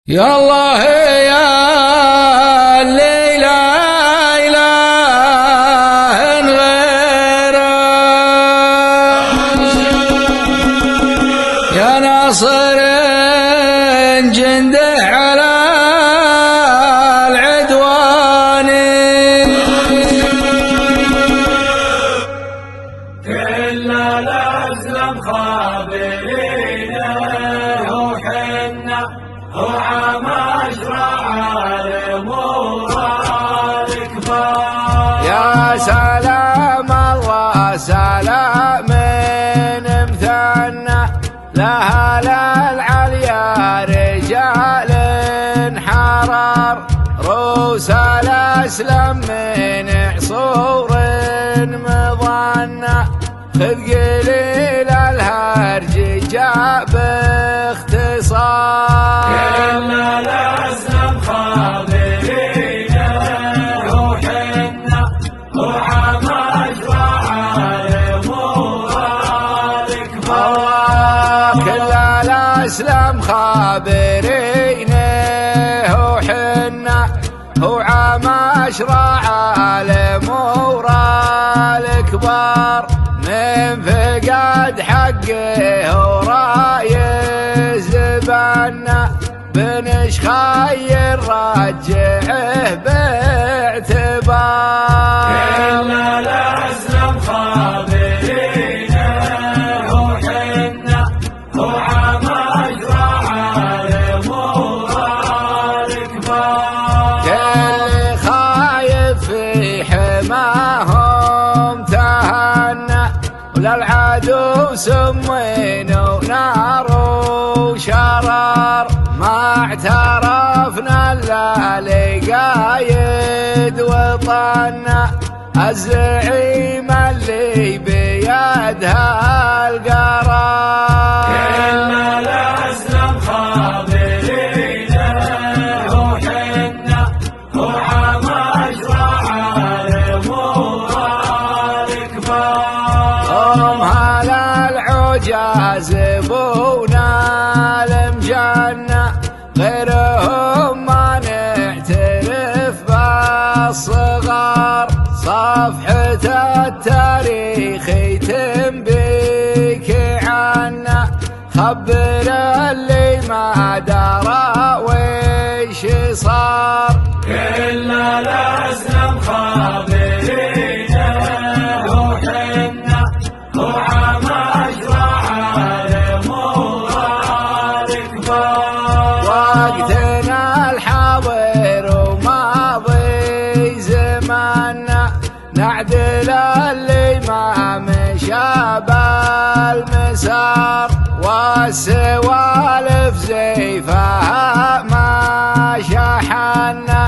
يا الله يا اللي لا إله غيره يا ناصر جنده على العدوان كل الأسلم خابرين وحنا وعم أشرع الأمور الكبار. يا سلام الله سلام مثنى لأهل العليا رجال حرار روس الأسلم من عصور مضنى خذ قليل الهرج جاء باختصار. كل الأسلم خابرين وحنا وعم أشرع الأمور الكبار. كل الأسلم خابرين وحنا وعم أشرع الأمور الكبار من فقد حقه ورايز بنا بنش خير رجعه باعتبار. كل الأسلم خابرين وحنا وعم أشرع الأمور الكبار. اللي خايف في حماهم تهنى وللعدو سمين ونار وشرار ما اعترفنا الا لقايد وطنا الزعيم اللي بيدها القرار. كل الأسلم خابرين وحنا وعم أشرع الأمور الكبار. هم هلا العجاز بونا المجنة غيرهم ما نعترف بالصغار صفحة التاريخ يتم بك عنا خبر اللي ما درى ويش صار. كل الأسلم خابرين وحنا وعم أشرع الأمور الكبار. وقتنا الحاضر وماضي زماننا نعدل اللي ما مشى بالمسار والسوالف زيفها ما شحنا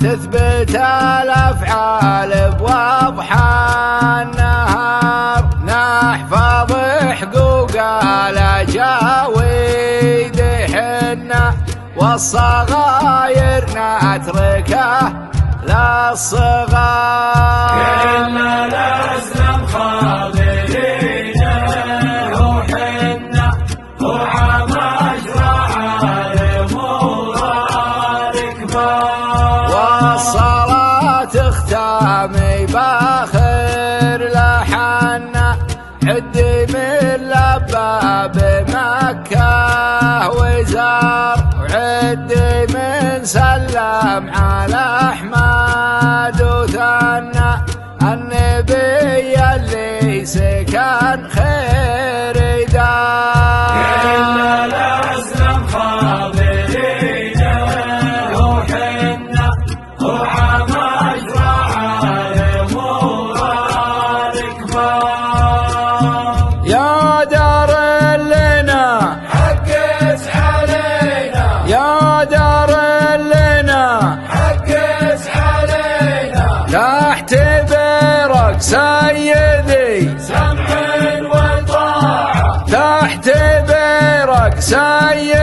تثبت الأفعال بوضح النهار نحفظ حقوق الأجاويد حنا والصغاير نتركه للصغار. كل الأسلم خابرين وحنا وعم أشرع الأمور الكبار. والصلاة اختامي باخر لحنا عدي من لباب مكة وزار وعدي من سلم على أحمد وثنى النبي اللي سكن خير دار. كل الأسلم خابرين وحنا وعم أشرع الأمور الكبار. يا دار لنا حقس علينا يا دار لنا حقس علينا تحت برك سيدي سمع وطاعة تحت برك سيدي